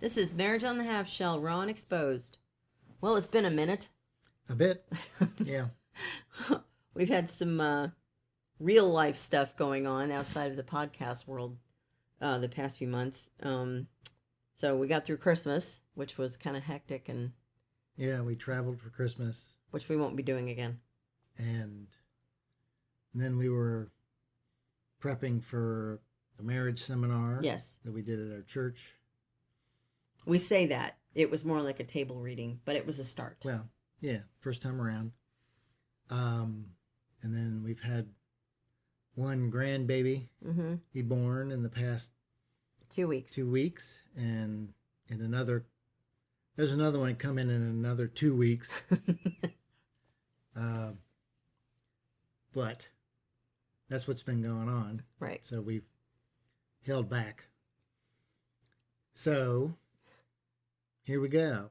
This is Marriage on the Half Shell, Raw and Exposed. Well, it's been a minute. A bit, yeah. We've had some real life stuff going on outside of the podcast world the past few months. So we got through Christmas, which was kind of hectic, and Yeah, we traveled for Christmas, which we won't be doing again. and then we were prepping for a marriage seminar Yes, that we did at our church. we say that. It was more like a table reading, but it was a start. Well, yeah, first time around. And then we've had one grandbaby Mm-hmm. be born in the past 2 weeks. 2 weeks, and there's another one coming in another 2 weeks. But that's what's been going on. Right. So we've held back. So here we go.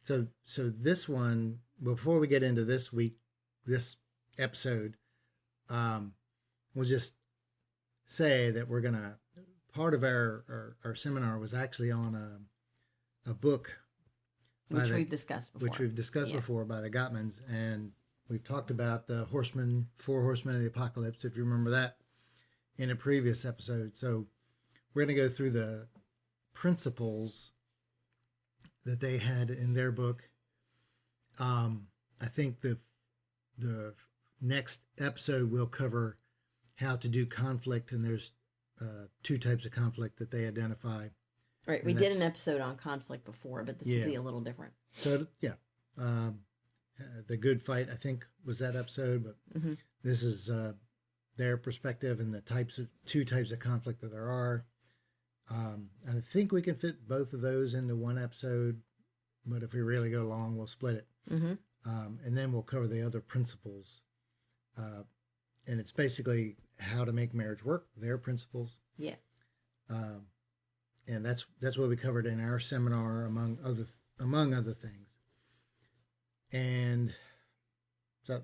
So this one, before we get into this episode, we'll just say that we're gonna. Part of our seminar was actually on a book, Which we've discussed before. before by the Gottmans, and we've talked about the four horsemen of the apocalypse, if you remember that, in a previous episode. So we're going to go through the principles that they had in their book. I think the next episode will cover how to do conflict, and there's two types of conflict that they identify. Right. We did an episode on conflict before, but this will be a little different. So, yeah. The good fight, I think, was that episode, but this is their perspective and the two types of conflict that there are. And I think we can fit both of those into one episode, but if we really go long, we'll split it. Mm-hmm. And then we'll cover the other principles. And it's basically how to make marriage work, their principles. Yeah. And that's what we covered in our seminar, among other things. And so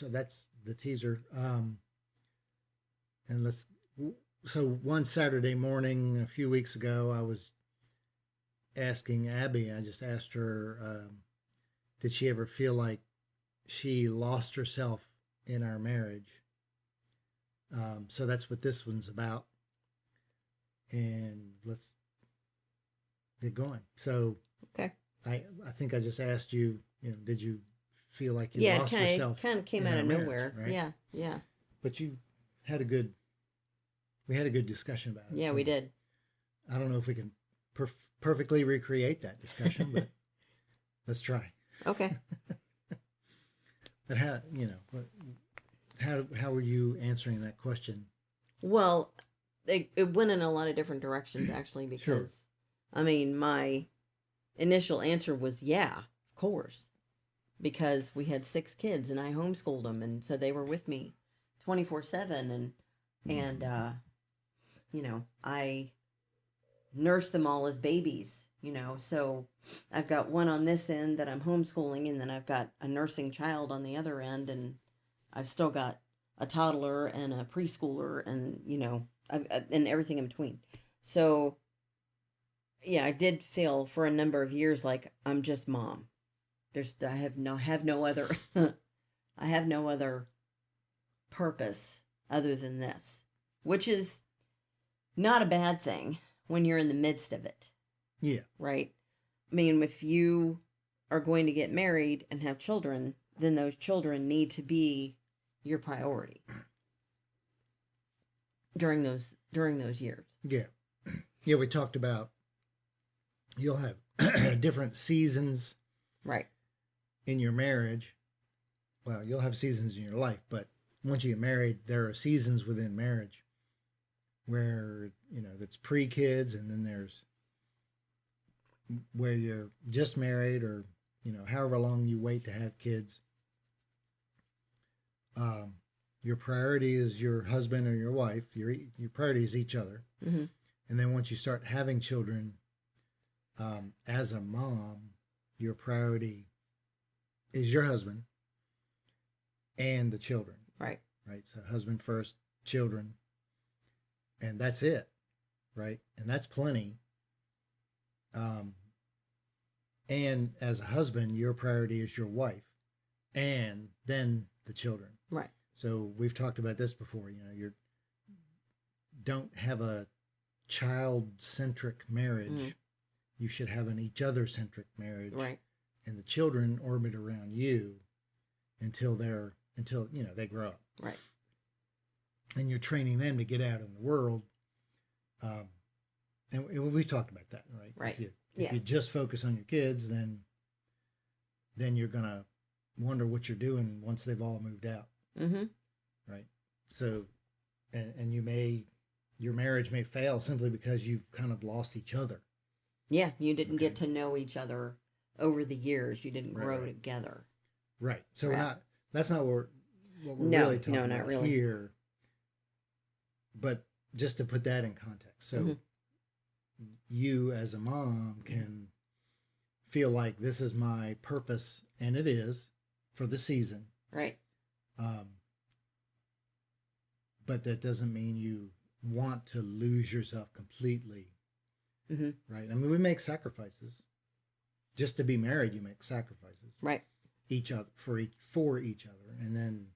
that's the teaser. So one Saturday morning a few weeks ago, I was asking Abby. I just asked her, did she ever feel like she lost herself in our marriage? So that's what this one's about. And let's get going. So Okay. I think I just asked you, did you feel like you lost it yourself? kind of came in out our of marriage, nowhere. right? Yeah. But we had a good discussion about it. Yeah, so we did. I don't know if we can perfectly recreate that discussion, but let's try. Okay. But how were you answering that question? Well, it went in a lot of different directions, actually, because, Sure. I mean, my initial answer was, yeah, of course, because we had 6 kids and I homeschooled them, and so they were with me 24/7, and I nursed them all as babies, so I've got one on this end that I'm homeschooling, and then I've got a nursing child on the other end, and I've still got a toddler and a preschooler, and and everything in between. So yeah, I did feel for a number of years like I'm just mom. I have no other I have no other purpose other than this, which is not a bad thing when you're in the midst of it, Yeah. right? I mean, if you are going to get married and have children, then those children need to be your priority during those years. Yeah. Yeah, we talked about you'll have different seasons Right. in your marriage. Well, you'll have seasons in your life, but once you get married, there are seasons within marriage where, that's pre-kids, and then there's where you're just married, or, however long you wait to have kids. Your priority is your husband or your wife. Your priority is each other. Mm-hmm. And then once you start having children, as a mom, your priority is your husband and the children. Right. Right. So husband first, children, and that's it. right? And that's plenty. And as a husband, your priority is your wife and then the children. Right. So we've talked about this before. You know, you don't have a child-centric marriage. Mm. You should have an each other-centric marriage. Right. And the children orbit around you until they grow up. Right. And you're training them to get out in the world. And we've talked about that, right? Right. If you just focus on your kids, then you're gonna wonder what you're doing once they've all moved out. Mm-hmm. Right. So, and your marriage may fail simply because you've kind of lost each other. Yeah, you didn't get to know each other over the years. You didn't grow Right. together. Right. So Right. that's not what we're No, really talking no, not about really. here. But just to put that in context. So Mhm. you as a mom can feel like this is my purpose, and it is for the season. Right. But that doesn't mean you want to lose yourself completely. Mm-hmm. Right. I mean, we make sacrifices. Just to be married, you make sacrifices. Right. Each other for each other, and then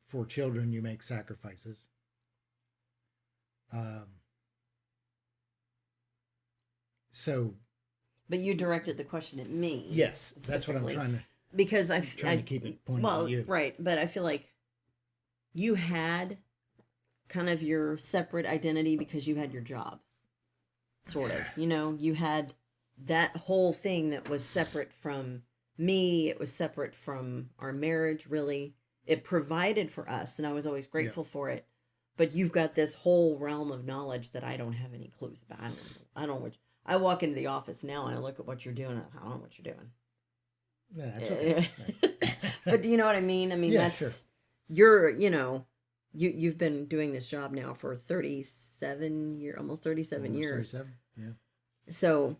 for children, you make sacrifices. So. But you directed the question at me. Yes, that's what I'm specifically, trying to. Because trying to keep it pointed at you. Right, but I feel like you had kind of your separate identity because you had your job. Sort of. You know, you had that whole thing that was separate from me. It was separate from our marriage, really. It provided for us, and I was always grateful for it. But you've got this whole realm of knowledge that I don't have any clues about. I don't know what... I walk into the office now and I look at what you're doing. I don't know what you're doing. Yeah, that's okay. But do you know what I mean? I mean, Yeah, that's sure. You've been doing this job now for 37 years, almost 37 Almost years. 37, yeah. So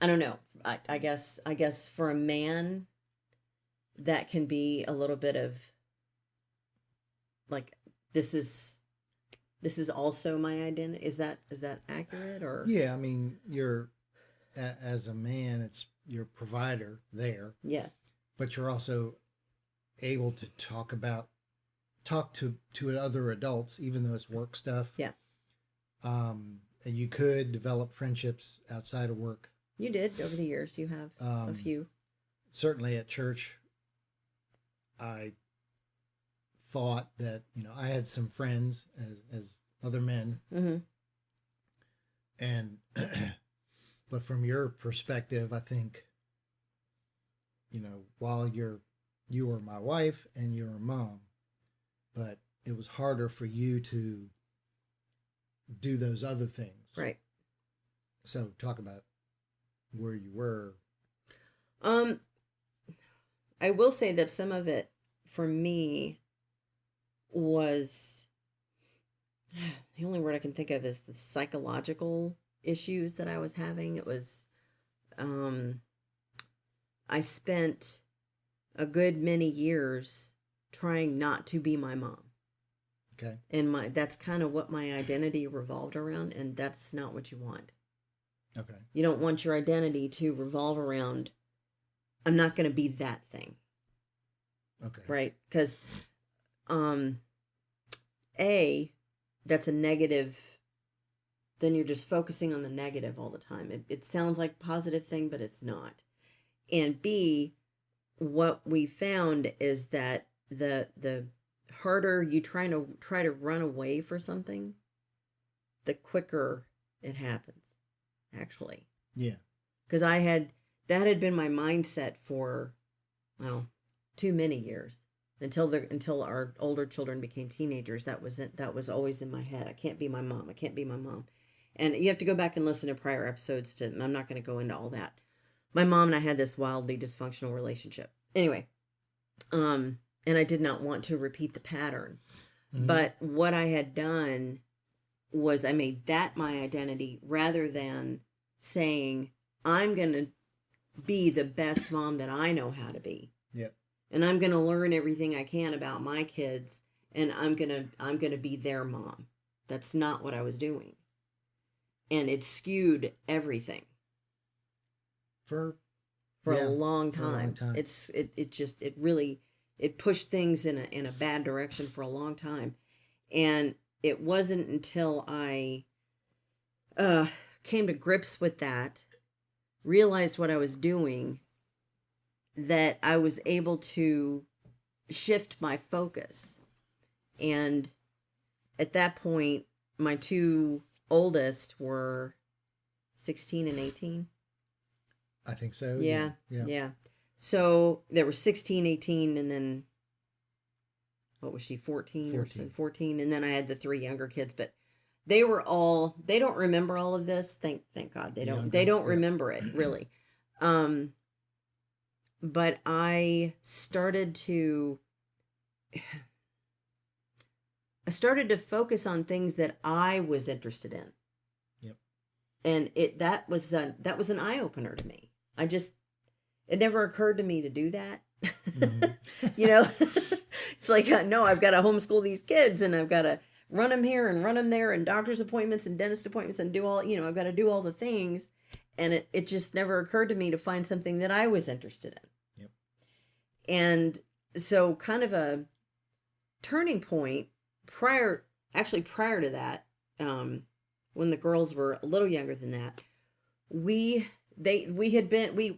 I don't know. I guess for a man, that can be a little bit of like, this is also my identity. Is that accurate or? Yeah, I mean, you're as a man, it's your provider there. Yeah. But you're also able to talk to other adults, even though it's work stuff. Yeah. And you could develop friendships outside of work. You did over the years. You have a few. Certainly at church, I thought that, I had some friends as other men. Mm-hmm. And, but from your perspective, I think, while you were my wife and you're a mom, but it was harder for you to do those other things. Right. So talk about where you were. I will say that some of it for me was, the only word I can think of is the psychological issues that I was having. It was, I spent a good many years trying not to be my mom. Okay. And that's kind of what my identity revolved around, and that's not what you want. Okay. You don't want your identity to revolve around, I'm not going to be that thing. Okay. Right? Because, that's a negative, then you're just focusing on the negative all the time. It sounds like a positive thing, but it's not. And B, what we found is that the harder you try to run away for something, the quicker it happens, actually. Yeah. Because that had been my mindset for, too many years until our older children became teenagers. That was always in my head. I can't be my mom. I can't be my mom. And you have to go back and listen to prior episodes I'm not going to go into all that. My mom and I had this wildly dysfunctional relationship. Anyway, and I did not want to repeat the pattern. Mm-hmm. But what I had done was I made that my identity rather than saying, I'm going to be the best mom that I know how to be. Yep. And I'm going to learn everything I can about my kids, and I'm going to be their mom. That's not what I was doing. and it skewed everything For for Yeah, a long for a long time. time. It really pushed things in a bad direction for a long time. And it wasn't until I came to grips with that, realized what I was doing, that I was able to shift my focus. And at that point, my two oldest were 16 and 18. I think so. Yeah. Yeah. Yeah. So there were 16, 18, and then what was she, 14 or 14. 14? And then I had the three younger kids, but they don't remember all of this. Thank God they don't. They don't remember it really. But I started to focus on things that I was interested in. Yep. And that was an eye opener to me. It never occurred to me to do that. Mm-hmm. It's like, no, I've got to homeschool these kids, and I've got to run them here and run them there, and doctor's appointments and dentist appointments, and do all, I've got to do all the things. And it just never occurred to me to find something that I was interested in. Yep. And so kind of a turning point prior to that, when the girls were a little younger than that, we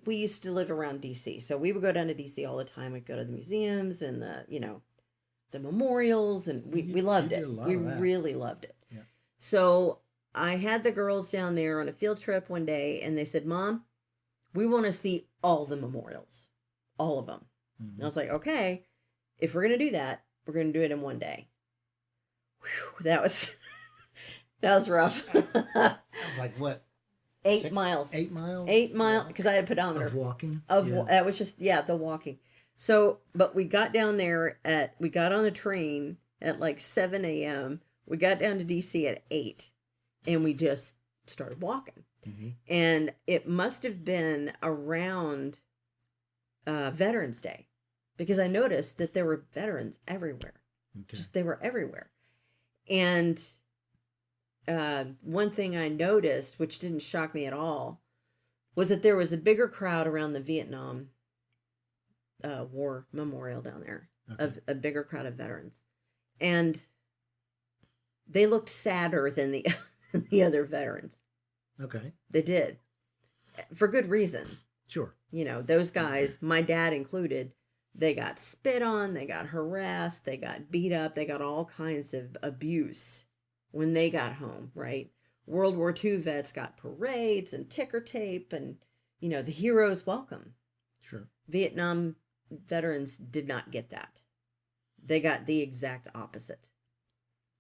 used to live around DC. So we would go down to DC all the time. We'd go to the museums and the memorials, and we loved it. We really loved it. Yeah. So I had the girls down there on a field trip one day, and they said, "Mom, we want to see all the memorials, all of them." Mm-hmm. And I was like, "Okay, if we're going to do that, we're going to do it in one day." Whew, that was rough. That was like what? 8 miles. 8 miles? 8 miles, because I had a pedometer. Of walking? That was just, the walking. So, but we got down there we got on the train at like 7 a.m. We got down to DC at 8, and we just started walking. Mm-hmm. And it must have been around Veterans Day, because I noticed that there were veterans everywhere. Okay. They were everywhere. And one thing I noticed, which didn't shock me at all, was that there was a bigger crowd around the Vietnam War Memorial down there, okay. A bigger crowd of veterans. And they looked sadder than the other veterans. Okay. They did. For good reason. Sure. Those guys, my dad included, they got spit on, they got harassed, they got beat up, they got all kinds of abuse when they got home, right? World War II vets got parades and ticker tape and, the hero's welcome. Sure. Vietnam veterans did not get that. They got the exact opposite.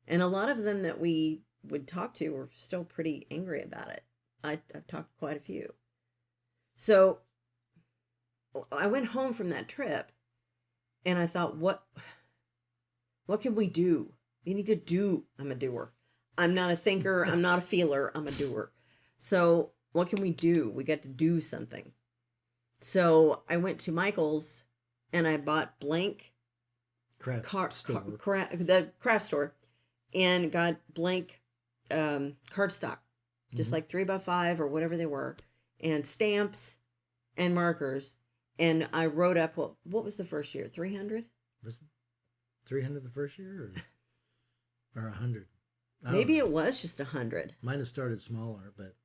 And a lot of them that we would talk to were still pretty angry about it. I've talked to quite a few. So I went home from that trip, and I thought, what can we do? We need to do. I'm a doer. I'm not a thinker. I'm not a feeler. I'm a doer. So what can we do? We got to do something. So I went to Michael's, and I bought blank the craft store, and got blank cardstock, just like 3x5 or whatever they were, and stamps and markers. And I wrote up, what was the first year? 300? Was it 300 the first year or 100? Maybe it was just 100. Mine have started smaller, but.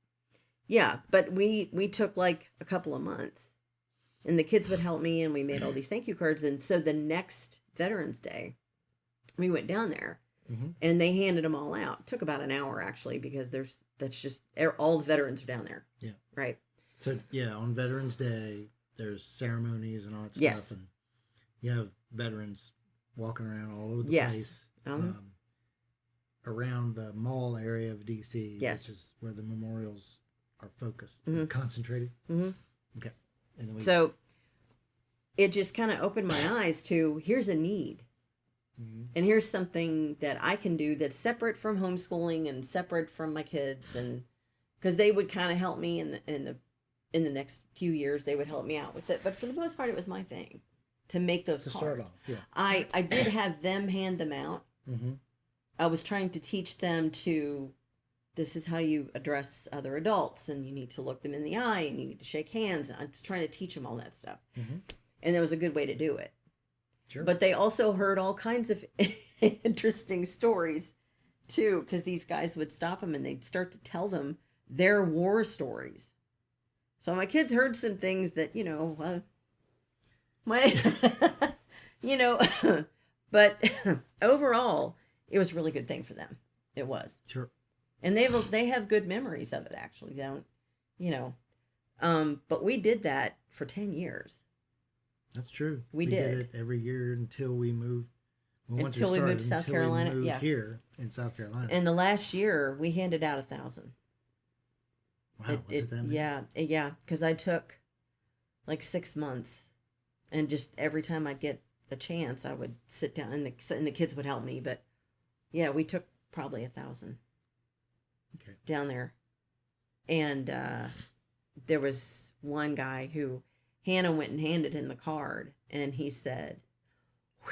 Yeah, but we took like a couple of months. And the kids would help me, and we made all these thank you cards. And so the next Veterans Day, we went down there, mm-hmm. and they handed them all out. It took about an hour, actually, because that's just all the veterans are down there. Yeah. Right. So, on Veterans Day, there's ceremonies and all that stuff. Yes. And you have veterans walking around all over the place. Around the mall area of D.C., which is where the memorials are focused, mm-hmm. concentrated. Mm-hmm. Okay. And then so it just kind of opened my eyes to, here's a need. Mm-hmm. And here's something that I can do that's separate from homeschooling and separate from my kids, and because they would kind of help me in the next few years, they would help me out with it. But for the most part, it was my thing to make those cards. Start off, yeah. I did have them hand them out. Mm-hmm. I was trying to teach them to this is how you address other adults, and you need to look them in the eye, and you need to shake hands. And I'm just trying to teach them all that stuff. Mm-hmm. And there was a good way to do it. Sure. But they also heard all kinds of interesting stories too, because these guys would stop them and they'd start to tell them their war stories. So my kids heard some things that, my, but overall, it was a really good thing for them. It was. Sure. And they have good memories of it, actually. They don't, but we did that for 10 years. That's true. We did did it every year until we moved. Until we moved to South Carolina. We moved Yeah. here in South Carolina. And the last year, we handed out 1,000. Wow, was it that many? Yeah, because I took like 6 months, and just every time I'd get a chance, I would sit down, and the kids would help me. But yeah, we took probably 1,000 down there, and there was one guy who Hannah went and handed him the card, and he said, "Whew."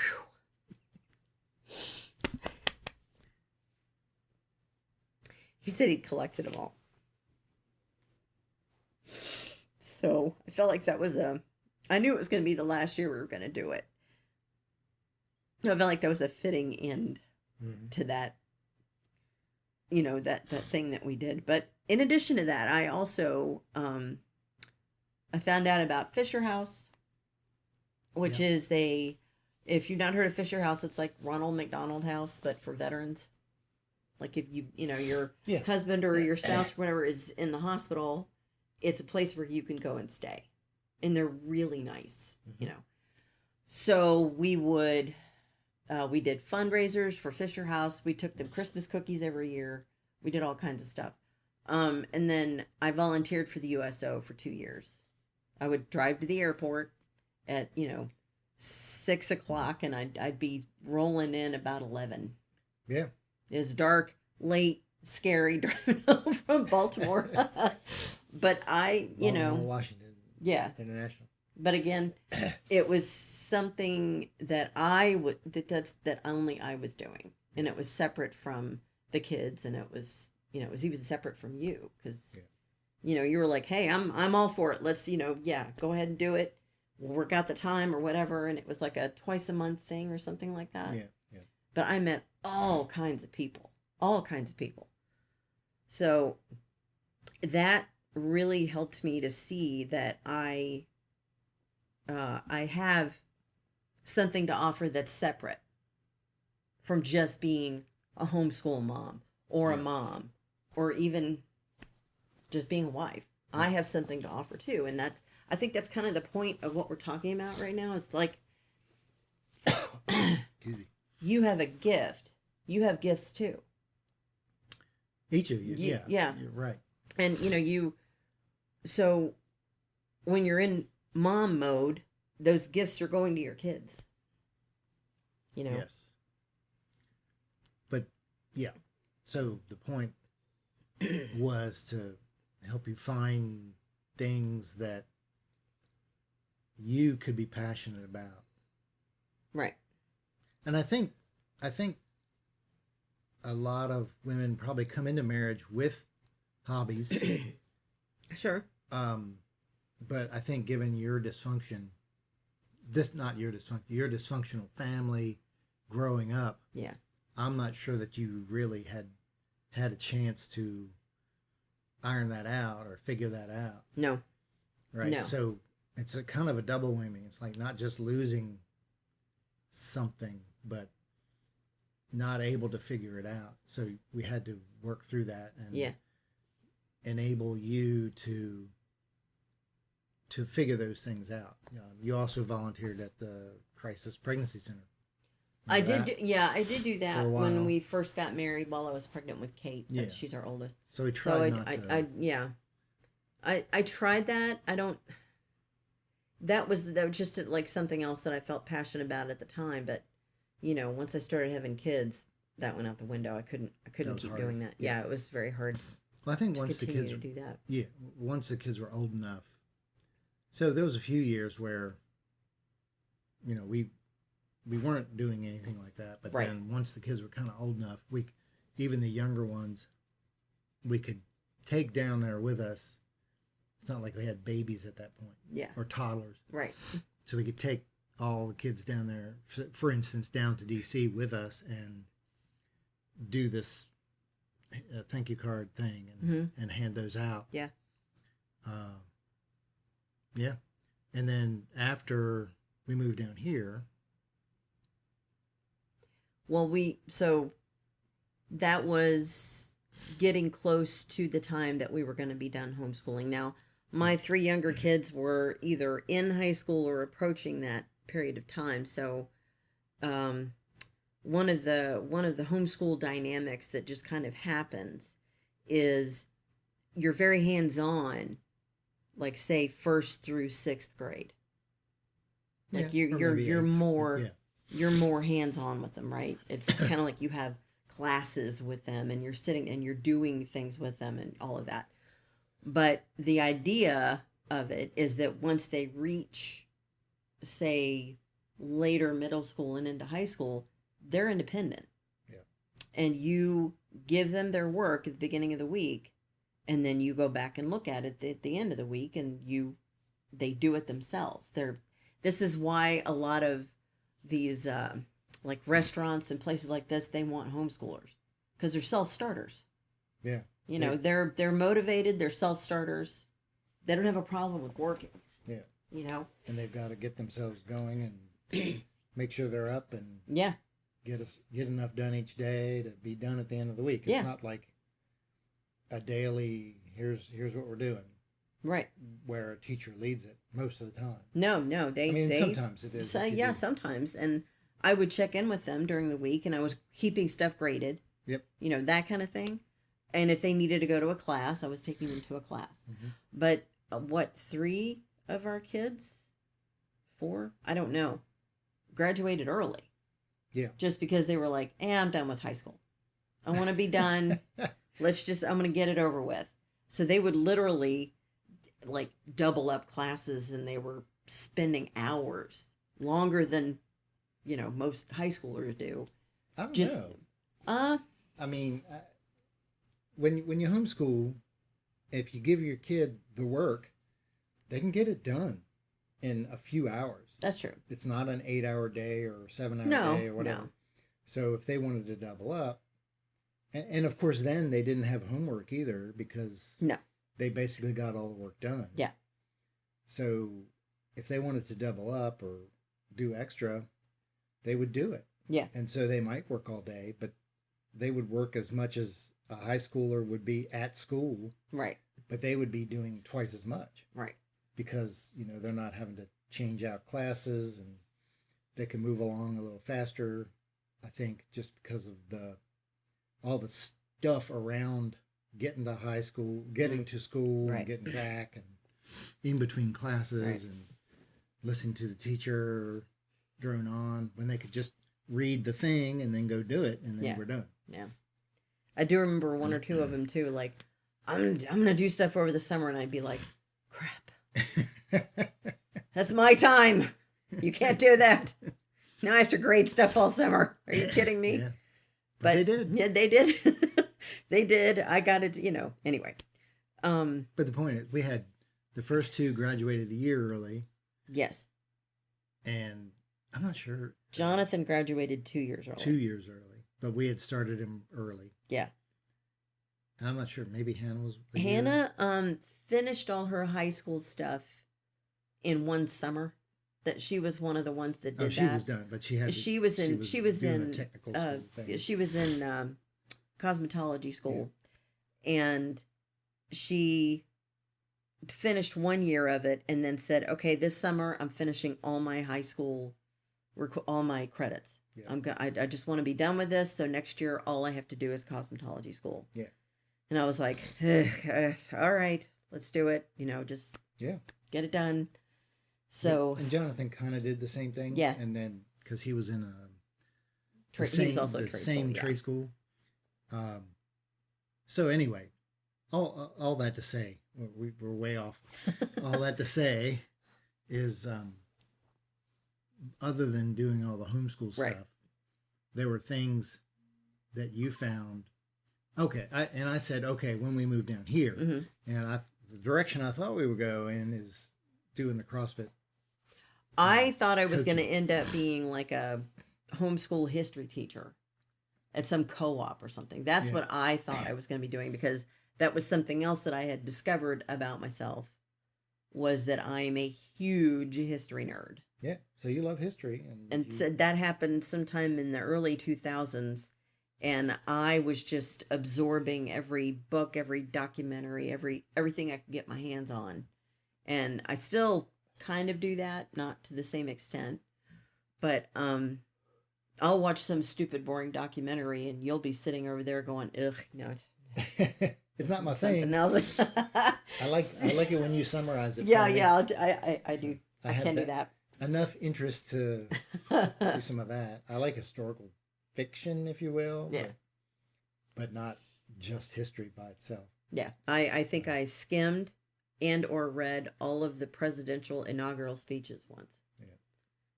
He said he'd collected them all. So I felt like that was I knew it was going to be the last year we were going to do it. I felt like that was a fitting end to that, that thing that we did. But in addition to that, I also, I found out about Fisher House, which is if you've not heard of Fisher House, it's like Ronald McDonald House, but for veterans. Like if your husband or your spouse or whatever is in the hospital, it's a place where you can go and stay. And they're really nice, So we did fundraisers for Fisher House. We took them Christmas cookies every year. We did all kinds of stuff. And then I volunteered for the USO for 2 years. I would drive to the airport at, 6 o'clock, and I'd be rolling in about 11. Yeah. It was dark, late, scary driving home from Baltimore. But Baltimore, Washington. Yeah. International. But again, it was something that that only I was doing, and it was separate from the kids, and it was even separate from you, because you were like, hey, I'm all for it. Let's go ahead and do it. We'll work out the time or whatever, and it was like a twice a month thing or something like that. Yeah. But I met all kinds of people. So that really helped me to see that I have something to offer that's separate from just being a homeschool mom or a mom or even just being a wife. I have something to offer too, and I think that's kind of the point of what we're talking about right now. It's like you have a gift. You have gifts too. Each of you. Yeah. You're right. And so when you're in mom mode, those gifts are going to your kids. Yes. But yeah. So the point was to help you find things that you could be passionate about. Right. And I think a lot of women probably come into marriage with hobbies. Sure. But I think given your dysfunction, your dysfunctional family growing up, I'm not sure that you really had a chance to iron that out or figure that out. No. Right? No. So it's a kind of a double whammy. It's like not just losing something, but not able to figure it out. So we had to work through that and enable you to figure those things out. You also volunteered at the Crisis Pregnancy Center. I did do that while. when we first got married while I was pregnant with Kate. Yeah. She's our oldest. So we tried I tried that. That was just like something else that I felt passionate about at the time, but once I started having kids, that went out the window. I couldn't keep harder. doing that. Yeah, it was very hard. Well, I think once the kids to do that. Yeah, once the kids were old enough. So there was a few years where we weren't doing anything like that, but then once the kids were kind of old enough, even the younger ones we could take down there with us. It's not like we had babies at that point. Yeah. Or toddlers. Right. So we could take all the kids down there, for instance, down to DC with us and do this thank you card thing and hand those out. Yeah. Yeah. And then after we moved down here. Well, so that was getting close to the time that we were going to be done homeschooling. Now, my 3 younger kids were either in high school or approaching that period of time. So, one of the homeschool dynamics that just kind of happens is you're very hands-on, like say 1st through 6th grade. Like you're more hands-on with them, right? It's kind of like you have classes with them and you're sitting and you're doing things with them and all of that. But the idea of it is that once they reach, say, later middle school and into high school, they're independent. Yeah. And you give them their work at the beginning of the week, and then you go back and look at it at the end of the week, and they do it themselves. This is why a lot of these like restaurants and places like this, they want homeschoolers because they're self-starters. Yeah. You know, they're motivated, they're self-starters. They don't have a problem with working. Yeah. You know? And they've got to get themselves going and make sure they're up and get enough done each day to be done at the end of the week. It's not like a daily, here's what we're doing. Right. Where a teacher leads it most of the time. No, they sometimes it is. Sometimes. And I would check in with them during the week and I was keeping stuff graded. Yep. You know, that kind of thing. And if they needed to go to a class, I was taking them to a class. Mm-hmm. But 3 of our kids, 4, I don't know, graduated early. Yeah. Just because they were like, I'm done with high school. I want to be done. I'm going to get it over with. So they would literally like double up classes and they were spending hours longer than, you know, most high schoolers do. I don't know. I mean, when you homeschool, if you give your kid the work, they can get it done in a few hours. That's true. It's not an 8-hour day or 7-hour day or whatever. No. So if they wanted to double up, and of course then they didn't have homework either because they basically got all the work done. Yeah. So if they wanted to double up or do extra, they would do it. Yeah. And so they might work all day, but they would work as much as a high schooler would be at school. Right. But they would be doing twice as much. Right. Because, you know, they're not having to change out classes and they can move along a little faster, I think, just because of all the stuff around getting to high school, getting to school, and getting back, and in between classes, and listening to the teacher drone on, when they could just read the thing and then go do it, and then we're done. Yeah. I do remember 1 or 2 of them, too, like, I'm going to do stuff over the summer, and I'd be like, crap. That's my time. You can't do that. Now I have to grade stuff all summer. Are you kidding me? Yeah. But they did. Yeah, they did. They did. I got it, you know, anyway. But the point is, we had the first 2 graduated a year early. Yes. And I'm not sure. Jonathan graduated 2 years early. 2 years early. But we had started him early. Yeah. And I'm not sure. Maybe Hannah was. Hannah finished all her high school stuff in one summer. That she was one of the ones that did that. She was done, but she was in technical school thing. She was in cosmetology school, and she finished 1 year of it, and then said, "Okay, this summer I'm finishing all my high school, all my credits. Yeah. I just want to be done with this. So next year, all I have to do is cosmetology school." Yeah. And I was like, all right, let's do it. You know, just get it done. So and Jonathan kind of did the same thing. Yeah. And then because he was in he was also a same trade school. So anyway, all that to say, we're way off. All that to say is, other than doing all the homeschool stuff, there were things that you found Okay, I said okay when we moved down here, Hmm. and the direction I thought we would go in is doing the CrossFit. I thought I was going to Coaching. end up being like a homeschool history teacher at some co-op or something. That's Yeah. what I thought I was going to be doing, because that was something else that I had discovered about myself, was that I am a huge history nerd. Yeah. So you love history, And so that happened sometime in the early 2000s, and I was just absorbing every book, every documentary, everything I could get my hands on. And I still kind of do that, not to the same extent, but I'll watch some stupid boring documentary and you'll be sitting over there going, ugh, no, it's not my something thing. else. I like it when you summarize it. Yeah, for me. yeah, I do. I I have can do that. Enough interest to do some of that. I like historical fiction, if you will. Yeah. But not just history by itself. Yeah, I think I skimmed and or read all of the presidential inaugural speeches once. Yeah.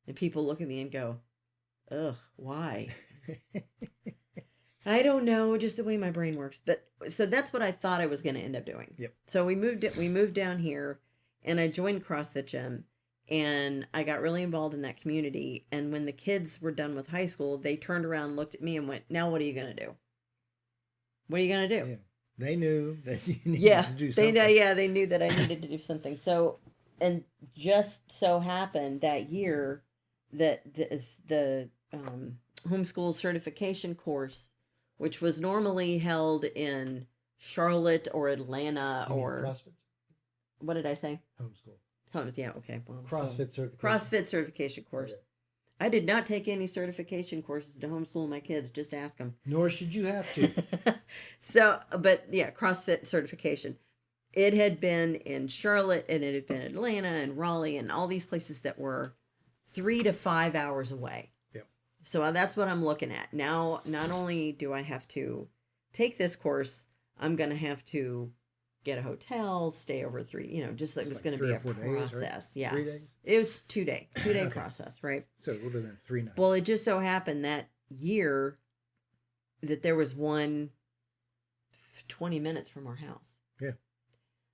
And people look at me and go, ugh, why? I don't know, just the way my brain works. But so that's what I thought I was going to end up doing. Yep. So we moved down here, and I joined CrossFit Gym, and I got really involved in that community. And when the kids were done with high school, they turned around, looked at me, and went, "Now what are you going to do? What are you going to do?" Yeah. They knew that you needed Yeah, to do they something. know. Yeah, they knew that I needed to do something. So, and just so happened that year that the homeschool certification course, which was normally held in Charlotte or Atlanta You mean or CrossFit what did I say? homeschool. Yeah, okay. Well, CrossFit certification. CrossFit certification course. Okay. I did not take any certification courses to homeschool my kids. Just ask them. Nor should you have to. So, but yeah, CrossFit certification. It had been in Charlotte and it had been Atlanta and Raleigh and all these places that were 3 to 5 hours away. Yep. So that's what I'm looking at. Now, not only do I have to take this course, I'm going to have to get a hotel, stay over 3, just like it's going to be a 3 or 4 days, process. right? Yeah. 3 days? It was 2 day Okay. process, right? So it would have been 3 nights. Well, it just so happened that year that there was one 20 minutes from our house. Yeah.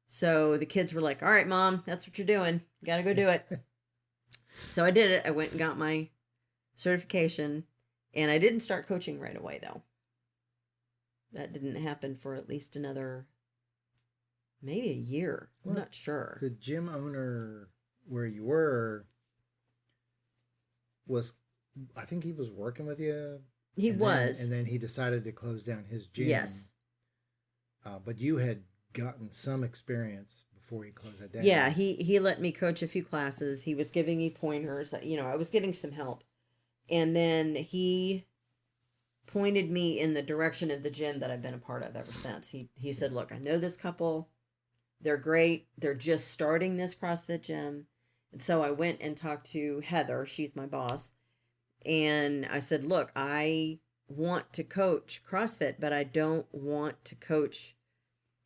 So the kids were like, "All right, Mom, that's what you're doing. You got to go do it." So I did it. I went and got my certification, and I didn't start coaching right away, though. That didn't happen for at least another, maybe a year. I'm Well, not sure. The gym owner where you were was, I think he was working with you. He and was. Then, and then he decided to close down his gym. Yes. But you had gotten some experience before he closed that down. Yeah, he let me coach a few classes. He was giving me pointers. I was getting some help. And then he pointed me in the direction of the gym that I've been a part of ever since. He said, "Look, I know this couple. They're great. They're just starting this CrossFit gym." And so I went and talked to Heather. She's my boss. And I said, "Look, I want to coach CrossFit, but I don't want to coach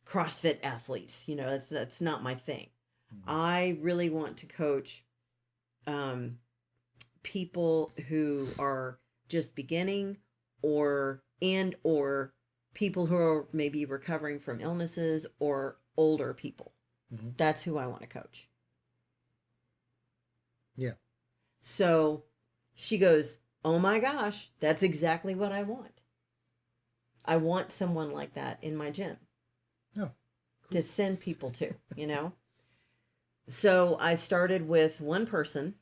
CrossFit athletes. That's not my thing. Mm-hmm. I really want to coach people who are just beginning or people who are maybe recovering from illnesses or older people. Mm-hmm. That's who I want to coach." Yeah. So she goes, "Oh my gosh, that's exactly what I want. I want someone like that in my gym." Oh, to send people to. So I started with one person,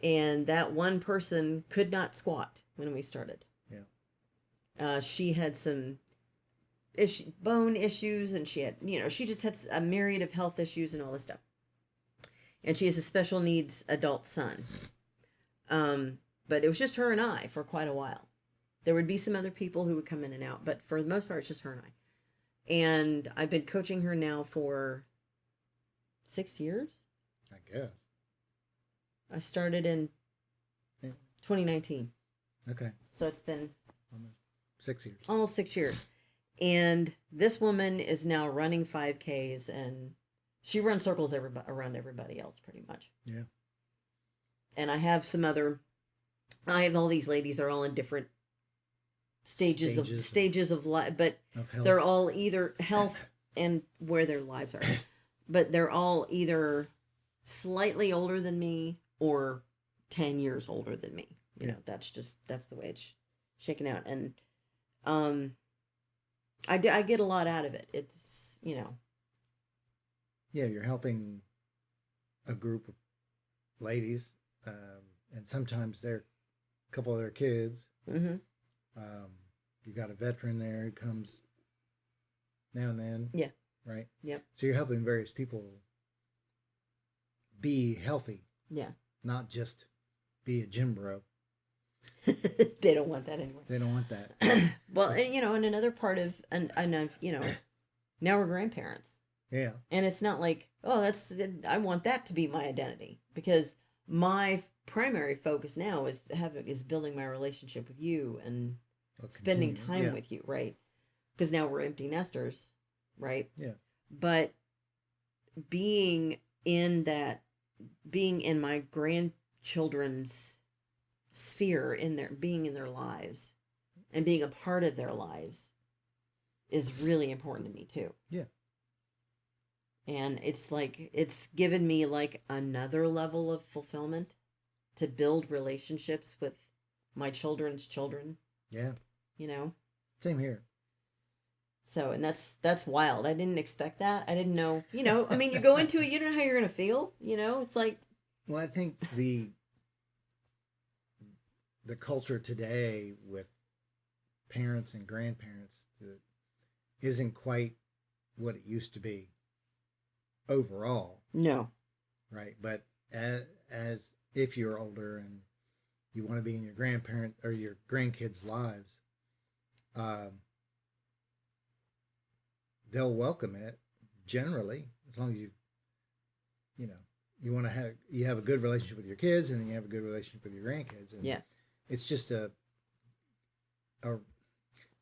and that one person could not squat when we started. Yeah. She had some bone issues, and she had, she just had a myriad of health issues and all this stuff. And she has a special needs adult son. But it was just her and I for quite a while. There would be some other people who would come in and out, but for the most part, it's just her and I. And I've been coaching her now for 6 years. I guess. I started in Yeah. 2019. Okay. So it's been Almost 6 years. almost 6 years. And this woman is now running 5Ks, and she runs circles around everybody else pretty much. Yeah. And I have all these ladies are all in different stages of life, but of health. they're all either health and where their lives are, but they're all either slightly older than me or 10 years older than me. You know, that's the way it's shaken out. And I get a lot out of it. It's, you know. Yeah, you're helping a group of ladies, and sometimes they're a couple of their kids. Mm-hmm. You got a veteran there who comes now and then. Yeah. Right? Yep. So you're helping various people be healthy. Yeah. Not just be a gym bro. They don't want that anyway. They don't want that. Well, and, you know, and another part of, and you know, now we're grandparents. Yeah. And it's not like, oh, I want that to be my identity, because my primary focus now is building my relationship with you and spending time with you, right? Because now we're empty nesters, right? Yeah. But being in my grandchildren's sphere, being in their lives and being a part of their lives is really important to me too. Yeah. And it's given me like another level of fulfillment to build relationships with my children's children. Yeah. You know? Same here. So, and that's wild. I didn't expect that. I didn't know, you know, I mean, you go into it, you don't know how you're going to feel, you know? It's like... Well, I think the culture today with parents and grandparents isn't quite what it used to be overall. No. Right. But as if you're older and you want to be in your grandparent or your grandkids' lives, they'll welcome it generally, as long as you want to have a good relationship with your kids, and then you have a good relationship with your grandkids. And yeah. It's just I don't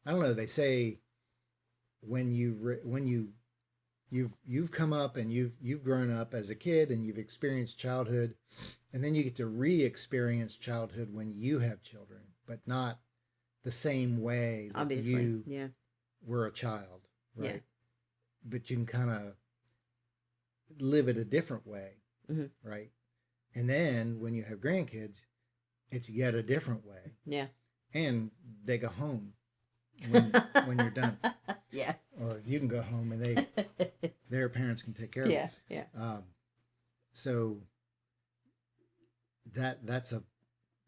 know. They say when you've come up and you've grown up as a kid and you've experienced childhood, and then you get to re-experience childhood when you have children, but not the same way that obviously you were a child, right? Yeah. But you can kind of live it a different way, mm-hmm. right? And then when you have grandkids, it's yet a different way. Yeah. And they go home when you're done. Yeah. Or you can go home and their parents can take care of them. Yeah. So that's a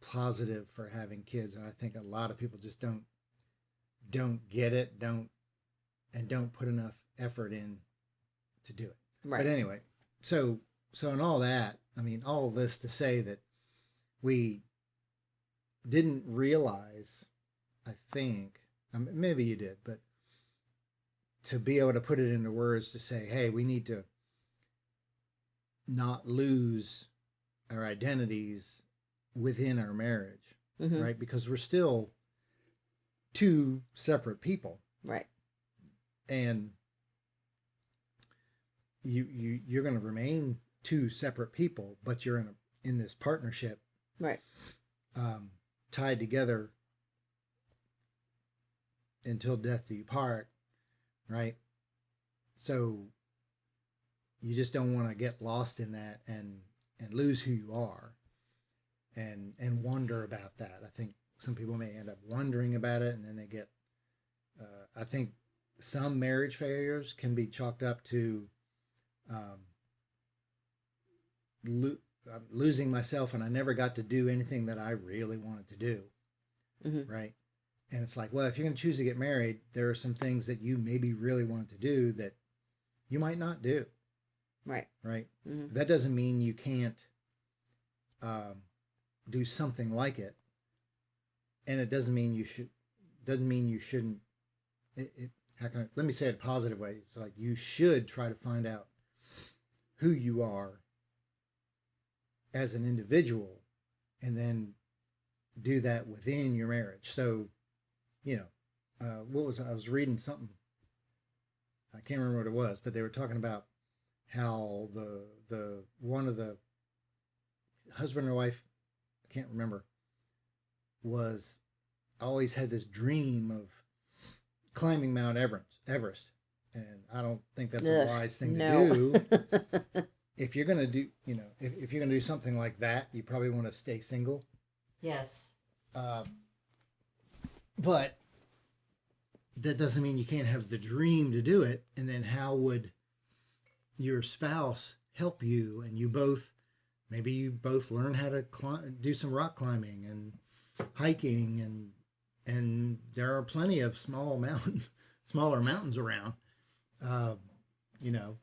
positive for having kids, and I think a lot of people just don't get it, don't put enough effort in to do it. Right. But anyway, so in all that, I mean, all of this to say that we didn't realize, I think, maybe you did, but to be able to put it into words to say, hey, we need to not lose our identities within our marriage, mm-hmm. right? Because we're still two separate people. Right. And you're going to remain two separate people, but you're in this partnership. Right. Tied together until death do you part, right? So you just don't want to get lost in that and lose who you are and wonder about that. I think some people may end up wondering about it, and then they get I think some marriage failures can be chalked up to losing myself, and I never got to do anything that I really wanted to do, mm-hmm. right? And it's like, well, if you're going to choose to get married, there are some things that you maybe really wanted to do that you might not do. Right. Right. Mm-hmm. That doesn't mean you can't do something like it, and it doesn't mean you should. Doesn't mean you shouldn't. Let me say it a positive way. It's like you should try to find out who you are as an individual, and then do that within your marriage. So, I was reading something. I can't remember what it was, but they were talking about how the one of the husband or wife, I can't remember, was always had this dream of climbing Mount Everest, and I don't think that's a Ugh, wise thing no. to do. If you're gonna do, if you're gonna do something like that, you probably want to stay single. Yes. Uh, but that doesn't mean you can't have the dream to do it. And then how would your spouse help you? And maybe you both learn how to do some rock climbing and hiking, and there are plenty of smaller mountains around. Uh, you know,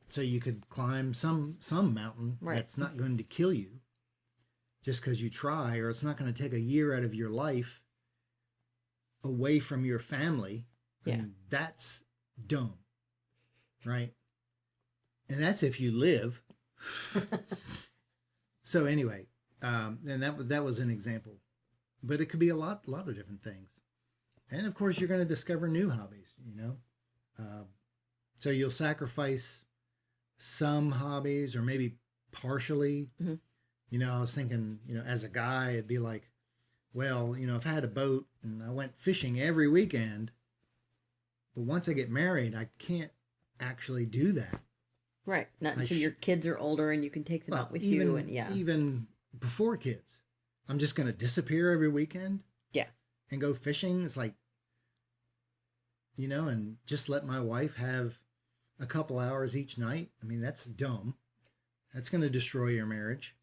so you could climb some mountain Right. that's not going to kill you just because you try, or it's not going to take a year out of your life away from your family. Yeah. And that's dumb, right? And that's if you live. So anyway, and that was an example, but it could be a lot of different things. And of course, you're going to discover new hobbies. So you'll sacrifice some hobbies, or maybe partially. Mm-hmm. I was thinking, as a guy, it'd be like, well, if I had a boat and I went fishing every weekend, but once I get married, I can't actually do that. Right. Not until your kids are older and you can take them out with you. And yeah. Even before kids, I'm just going to disappear every weekend. Yeah. And go fishing. It's like, and just let my wife have a couple hours each night. I mean, that's dumb. That's going to destroy your marriage.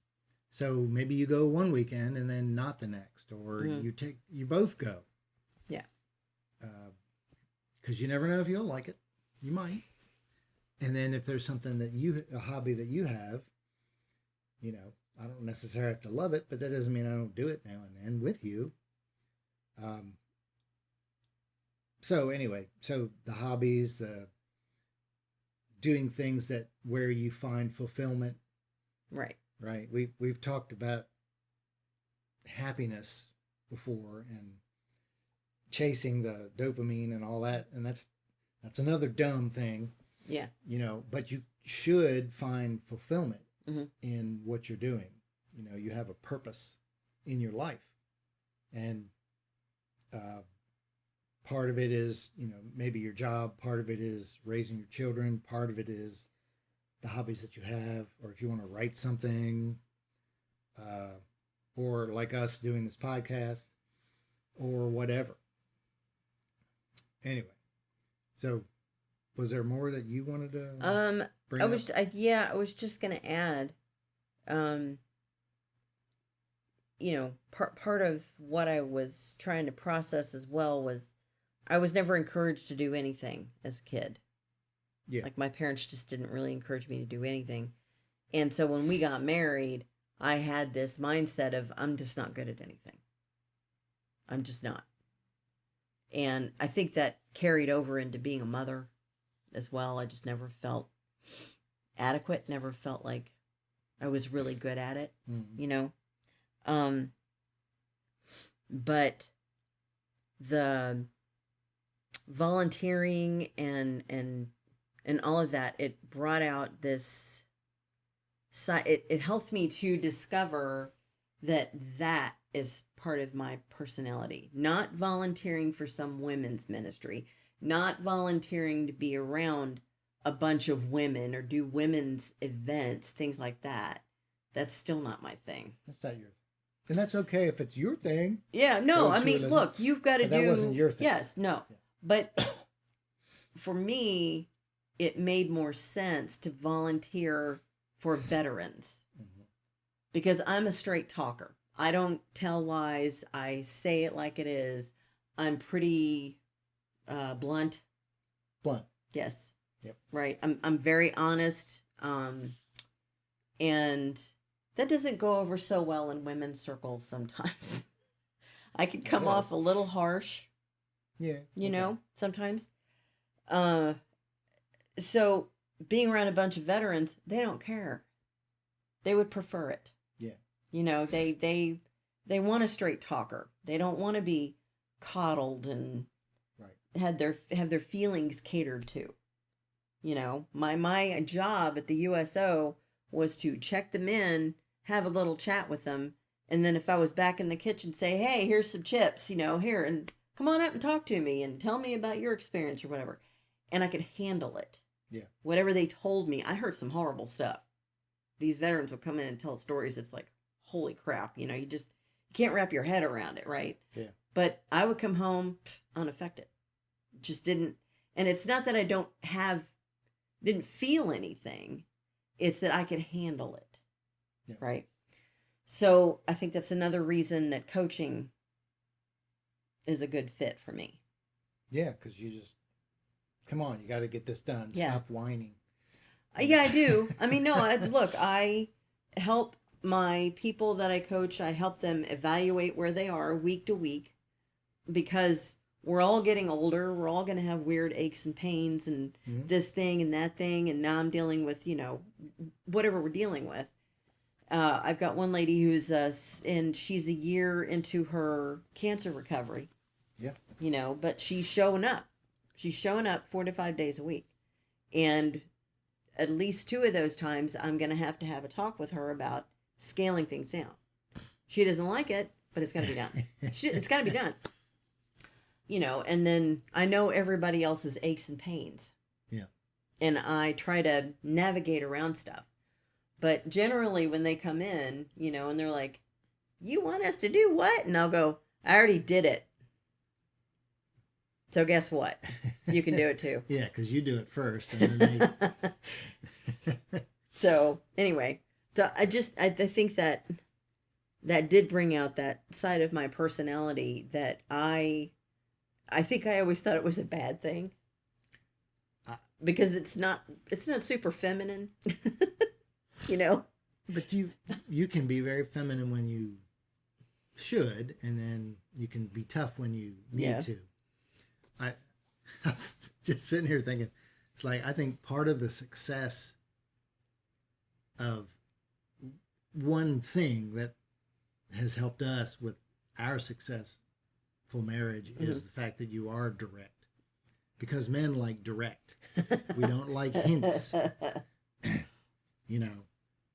So maybe you go one weekend and then not the next, or you both go. Yeah. Because you never know if you'll like it. You might. And then if there's something a hobby that you have, I don't necessarily have to love it, but that doesn't mean I don't do it now and then with you. So anyway, the hobbies, the doing things where you find fulfillment. Right. Right. We've talked about happiness before and chasing the dopamine and all that, and that's another dumb thing. Yeah. But you should find fulfillment mm-hmm. in what you're doing. You have a purpose in your life, and part of it is maybe your job, part of it is raising your children, part of it is the hobbies that you have, or if you want to write something, or like us doing this podcast, or whatever. Anyway, so was there more that you wanted to bring up? I was just gonna add, part of what I was trying to process as well was I was never encouraged to do anything as a kid. Yeah. Like my parents just didn't really encourage me to do anything. And so when we got married, I had this mindset of I'm just not good at anything. I'm just not. And I think that carried over into being a mother as well. I just never felt adequate, never felt like I was really good at it, But the volunteering and all of that, it brought out this, it helped me to discover that is part of my personality. Not volunteering for some women's ministry, not volunteering to be around a bunch of women or do women's events, things like that. That's still not my thing. That's not your thing. And that's okay if it's your thing. Yeah, no, I mean, look, you've got to do... That wasn't your thing. Yes, no. Yeah. But for me, it made more sense to volunteer for veterans. Mm-hmm. Because I'm a straight talker. I don't tell lies. I say it like it is. I'm pretty blunt. Blunt. Yes. Yep. Right. I'm very honest. And that doesn't go over so well in women's circles sometimes. I could come off a little harsh. Yeah. Sometimes. So being around a bunch of veterans, they don't care. They would prefer it. Yeah. They want a straight talker. They don't want to be coddled and have their feelings catered to. My job at the USO was to check them in, have a little chat with them, And then if I was back in the kitchen, say, hey, here's some chips, here, and come on up and talk to me and tell me about your experience or whatever. And I could handle it. Yeah. Whatever they told me, I heard some horrible stuff. These veterans would come in and tell stories. It's like, holy crap, you can't wrap your head around it, right? Yeah. But I would come home unaffected. Just didn't, and it's not that I didn't feel anything. It's that I could handle it. Yeah. Right? So I think that's another reason that coaching is a good fit for me. Yeah, because you just, come on, you got to get this done. Yeah. Stop whining. Yeah, I do. I mean, no, look, I help my people that I coach, I help them evaluate where they are week to week, because we're all getting older. We're all going to have weird aches and pains and this thing and that thing. And now I'm dealing with, whatever we're dealing with. I've got one lady who's, and she's a year into her cancer recovery. Yeah. But she's showing up. She's showing up 4 to 5 days a week. And at least 2 of those times, I'm going to have a talk with her about scaling things down. She doesn't like it, but it's got to be done. It's got to be done. And then I know everybody else's aches and pains. Yeah. And I try to navigate around stuff. But generally when they come in, and they're like, you want us to do what? And I'll go, I already did it. So guess what? You can do it too. Yeah, because you do it first. And then So anyway, I think that did bring out that side of my personality that I think I always thought it was a bad thing. Because it's not super feminine. But you can be very feminine when you should, and then you can be tough when you need to. I was just sitting here thinking, it's like, I think part of the success of one thing that has helped us with our successful marriage is the fact that you are direct. Because men like direct. We don't like hints. I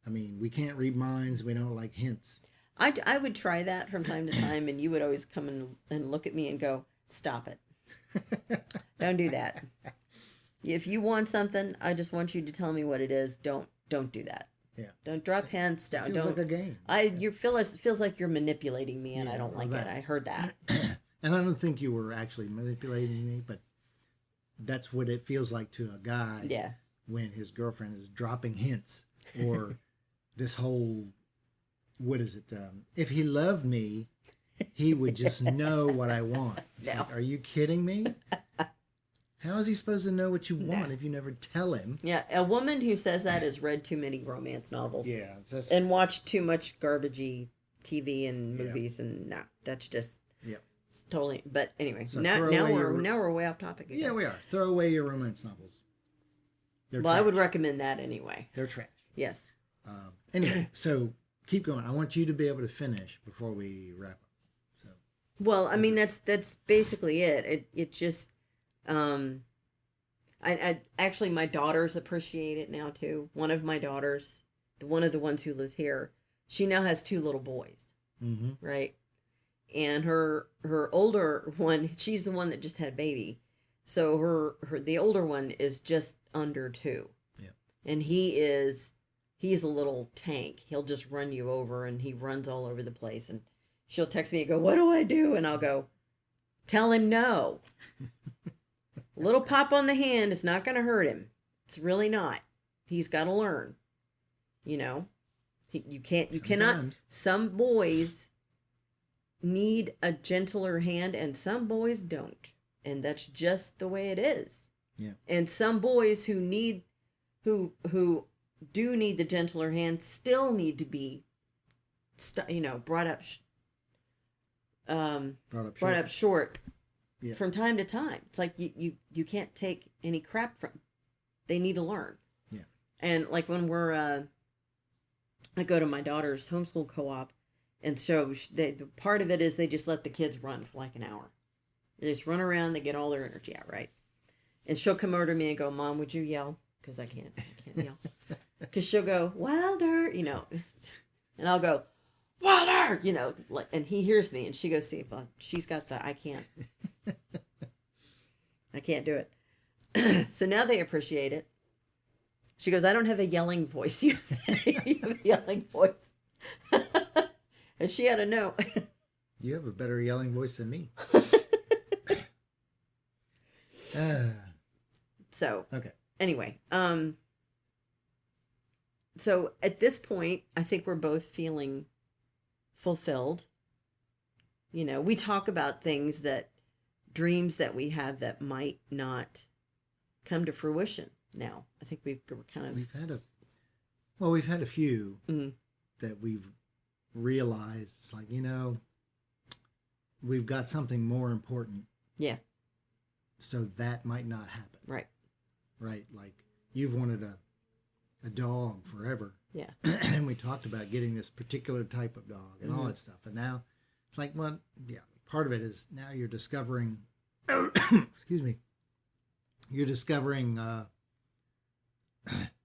mean, we can't read minds. We don't like hints. I would try that from time to time, and you would always come and look at me and go, stop it. Don't do that. If you want something, I just want you to tell me what it is. Don't do that. Yeah. Don't drop hints. It feels like a game. It feels like you're manipulating me, and I don't like it. I heard that. And I don't think you were actually manipulating me, but that's what it feels like to a guy. Yeah. When his girlfriend is dropping hints, or this whole, what is it? If he loved me, he would just know what I want. It's like, are you kidding me? How is he supposed to know what you want if you never tell him? Yeah, a woman who says that has read too many romance novels. Yeah. And watched too much garbagey TV and movies, and no, that's just it's totally. But anyway, so now we're way off topic again. Yeah, we are. Throw away your romance novels. They're trash. I would recommend that anyway. They're trash. Yes. Anyway, so keep going. I want you to be able to finish before we wrap up. So. Well, I mean that's basically it. It just. I actually, my daughters appreciate it now too. One of my daughters, one of the ones who lives here, she now has 2 little boys, right? And her older one, she's the one that just had a baby, so the older one is just under 2, and he's a little tank. He'll just run you over, and he runs all over the place. And she'll text me and go, "What do I do?" And I'll go, "Tell him no." A little pop on the hand is not going to hurt him. It's really not. He's got to learn. You cannot. Some boys need a gentler hand, and some boys don't. And that's just the way it is. Yeah. And some boys who do need the gentler hand still need to be, brought up short. Yeah. From time to time. It's like you can't take any crap from. They need to learn. Yeah. And like when I go to my daughter's homeschool co-op, and so the part of it is they just let the kids run for like an hour. They just run around. They get all their energy out, right? And she'll come over to me and go, "Mom, would you yell?" Because I can't yell. Because she'll go, "Wilder," and I'll go, Walter, like, and he hears me, and she goes, see, but she's got I can't do it. So now they appreciate it. She goes, I don't have a yelling voice. You have a yelling voice. And she had to know. You have a better yelling voice than me. So, okay. Anyway, so at this point, I think we're both feeling fulfilled. We talk about dreams that we have that might not come to fruition now. I think we're kind of... We've had a few that we've realized. It's like, we've got something more important. Yeah. So that might not happen. Right. Right. Like, you've wanted a dog forever. Yeah. And we talked about getting this particular type of dog and all that stuff. And now it's like, well, yeah, part of it is now you're discovering, excuse me, you're discovering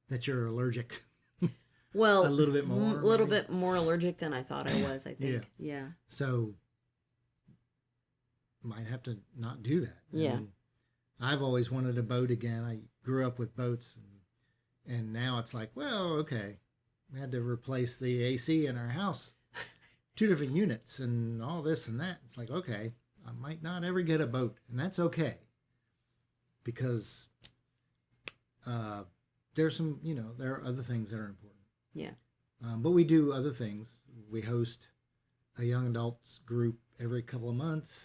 that you're allergic. Well, a little bit more. A little bit more allergic than I thought I was, I think. Yeah. So might have to not do that. Yeah. And I've always wanted a boat again. I grew up with boats, and now it's like, well, okay, we had to replace the AC in our house, 2 different units, and all this and that. It's like, okay, I might not ever get a boat, and that's okay, because there's some, there are other things that are important. Yeah. But we do other things. We host a young adults group every couple of months.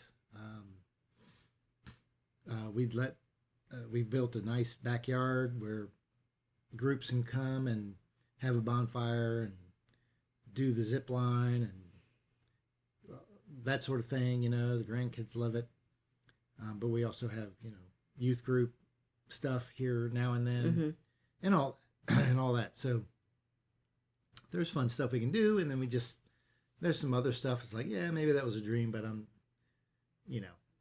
We built a nice backyard where groups can come and have a bonfire and do the zip line and that sort of thing. The grandkids love it. But we also have, youth group stuff here now and then, and all that. So there's fun stuff we can do, and then there's some other stuff. It's like, yeah, maybe that was a dream, but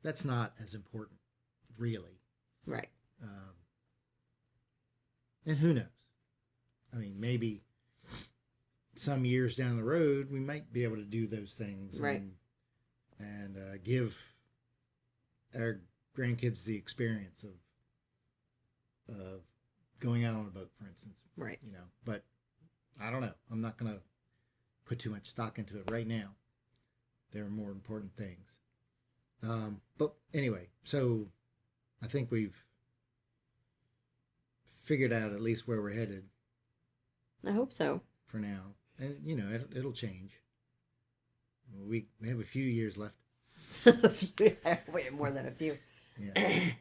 that's not as important, really. Right. And who knows? I mean, maybe some years down the road, we might be able to do those things, right? And give our grandkids the experience of going out on a boat, for instance. Right. But I don't know. I'm not going to put too much stock into it right now. There are more important things. But anyway, so I think we've figured out at least where we're headed. I hope so. For now. And, it'll change. We have a few years left. A few, way more than a few. Yeah.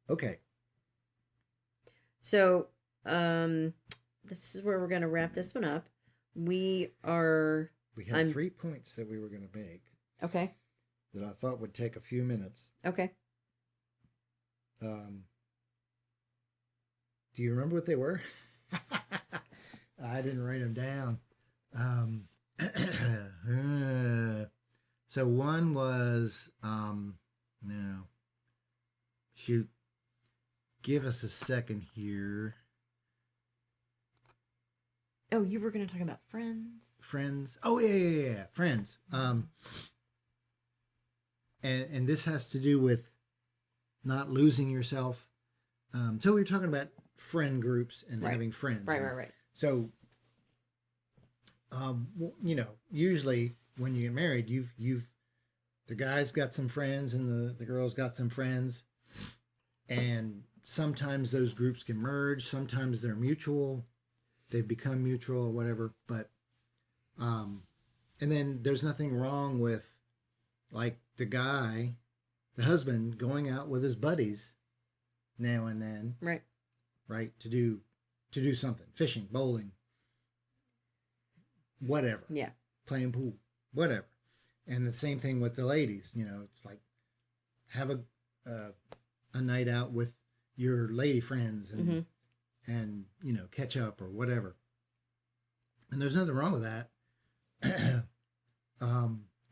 Okay. So, this is where we're going to wrap this one up. We had 3 points that we were going to make. Okay. That I thought would take a few minutes. Okay. Do you remember what they were? I didn't write them down. So one was, no. Shoot. Give us a second here. Oh, you were going to talk about Friends? Friends. Oh, yeah. Friends. And this has to do with not losing yourself. So we were talking about friend groups and having friends. Right. So, usually when you get married, the guy's got some friends and the girl's got some friends, and sometimes those groups can merge. Sometimes they're mutual. They've become mutual or whatever. But, and then there's nothing wrong with, like, the husband going out with his buddies now and then. Right. To do something, fishing, bowling, whatever. Yeah. Playing pool, whatever. And the same thing with the ladies. It's like have a night out with your lady friends and catch up or whatever. And there's nothing wrong with that.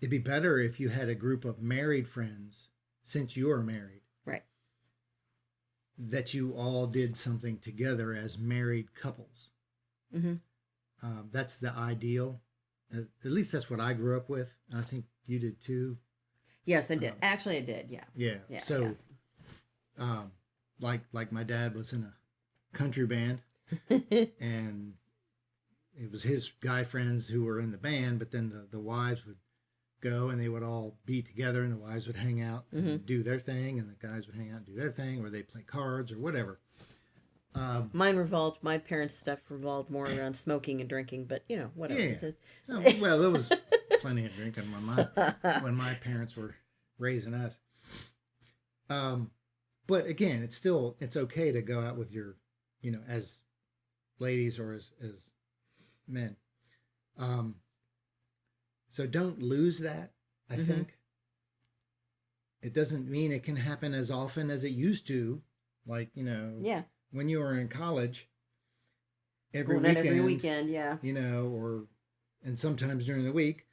It'd be better if you had a group of married friends, since you are married. Right. That you all did something together as married couples. Mm-hmm. That's the ideal. At least that's what I grew up with. And I think you did too. Yes, I did. Actually, I did. Yeah. Yeah. Yeah. So, like my dad was in a country band, and it was his guy friends who were in the band, but then the wives would go and they would all be together, and the wives would hang out and do their thing, and the guys would hang out and do their thing, or they'd play cards or whatever. My parents' stuff revolved more around smoking and drinking, but whatever. Yeah. Oh, well, there was plenty of drinking when my parents were raising us. But again, it's okay to go out with your, as ladies or as men. So don't lose that. I think it doesn't mean it can happen as often as it used to. Like, Yeah. when you were in college, Every weekend, yeah. And sometimes during the week,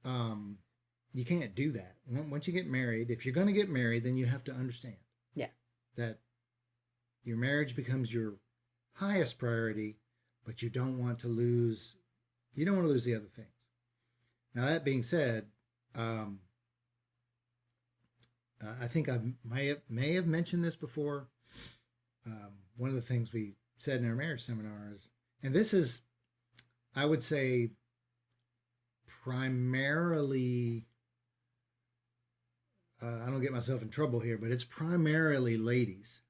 you can't do that. Once you get married, if you're going to get married, then you have to understand that your marriage becomes your highest priority, but you don't want to lose the other things. Now, that being said, I think I may have mentioned this before. One of the things we said in our marriage seminars, and this is, I would say, primarily, I don't get myself in trouble here, but it's primarily ladies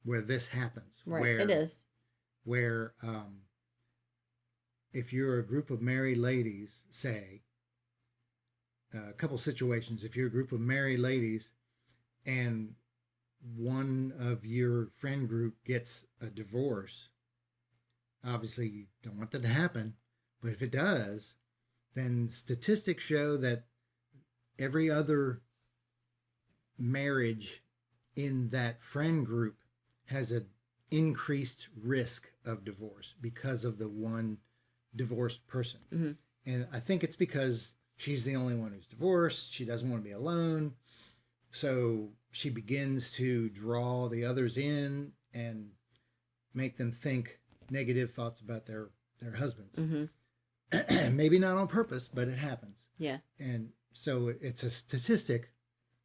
where this happens. Right, it is. Where if you're a group of married ladies, say, a couple situations, if you're a group of married ladies and one of your friend group gets a divorce, obviously you don't want that to happen, but if it does, then statistics show that every other marriage in that friend group has an increased risk of divorce because of the one divorced person. Mm-hmm. And I think it's because she's the only one who's divorced. She doesn't want to be alone. So she begins to draw the others in and make them think negative thoughts about their husbands. Mm-hmm. Maybe not on purpose, but it happens. Yeah. And so it's a statistic,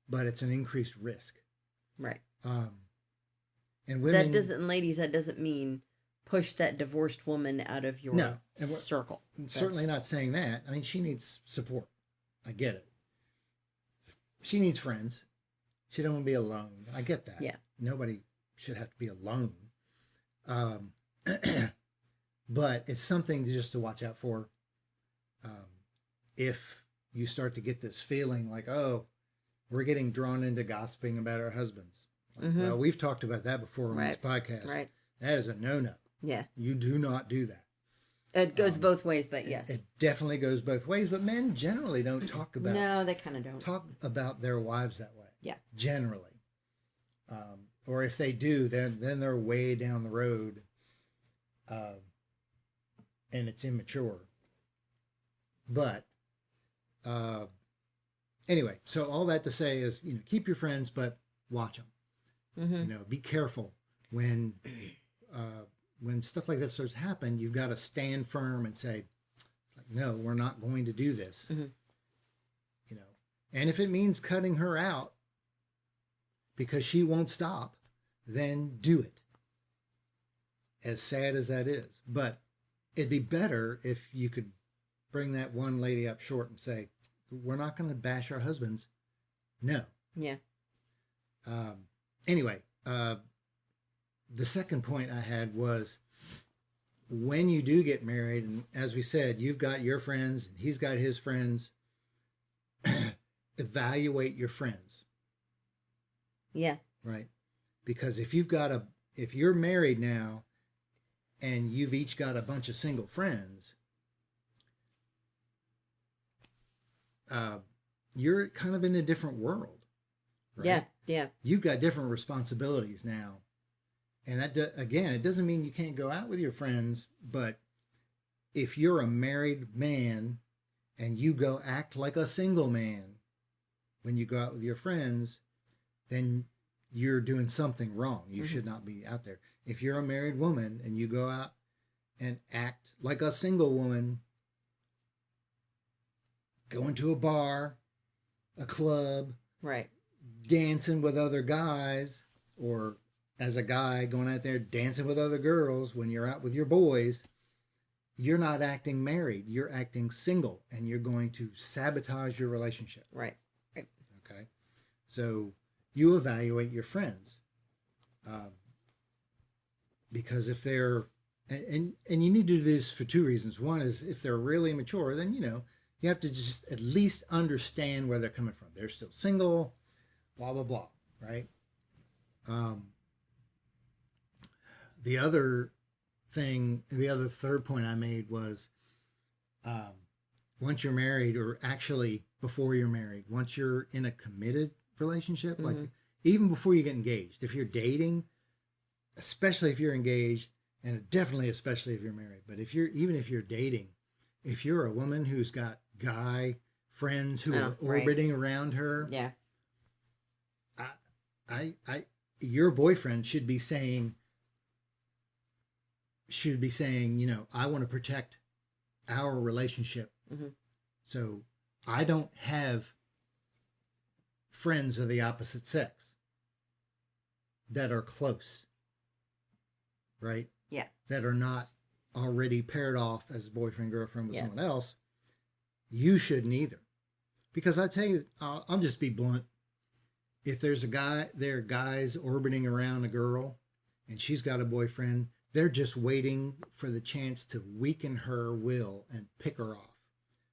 but it's an increased risk. Right. And women, ladies, that doesn't mean push that divorced woman out of your circle. Certainly not saying that. I mean, she needs support. I get it. She needs friends. She don't want to be alone. I get that. Yeah. Nobody should have to be alone. But it's something just to watch out for. If you start to get this feeling like, oh, we're getting drawn into gossiping about our husbands. Like, well, we've talked about that before on this podcast. Right. That is a no-no. Yeah. You do not do that. It goes both ways, but yes. It definitely goes both ways, but men generally don't talk about No, they kind of don't. talk about their wives that way. Yeah. Generally. Or if they do, then they're way down the road. And it's immature. But anyway, so all that to say is, keep your friends, but watch them. Mm-hmm. Be careful when stuff like that starts to happen. You've got to stand firm and say, no, we're not going to do this. Mm-hmm. And if it means cutting her out because she won't stop, then do it. As sad as that is. But it'd be better if you could bring that one lady up short and say, we're not going to bash our husbands. No. Yeah. Anyway, the second point I had was when you do get married, and as we said, you've got your friends and he's got his friends, evaluate your friends. Yeah. Right? Because if you're married now and you've each got a bunch of single friends, you're kind of in a different world. Right? Yeah, yeah. You've got different responsibilities now. And that, again, it doesn't mean you can't go out with your friends, but if you're a married man and you go act like a single man when you go out with your friends, then you're doing something wrong. You should not be out there. If you're a married woman and you go out and act like a single woman going to a bar, a club, Right. dancing with other guys, or as a guy going out there dancing with other girls when you're out with your boys, you're not acting married. You're acting single, and you're going to sabotage your relationship. Right. Right. Okay. So you evaluate your friends. Because if they're, and you need to do this for two reasons. One is if they're really mature, then, you have to just at least understand where they're coming from. They're still single, blah, blah, blah, right? The other third point I made was once you're married, or actually before you're married, once you're in a committed relationship, like even before you get engaged, if you're dating, especially if you're engaged, and definitely especially if you're married, but if you're dating, if you're a woman who's got guy friends who are orbiting around her, Yeah. your boyfriend should be saying, I want to protect our relationship. So I don't have friends of the opposite sex that are close, right? Yeah. That are not already paired off as boyfriend, girlfriend with someone else. You shouldn't either. Because I tell you, I'll just be blunt. If there are guys orbiting around a girl and she's got a boyfriend, they're just waiting for the chance to weaken her will and pick her off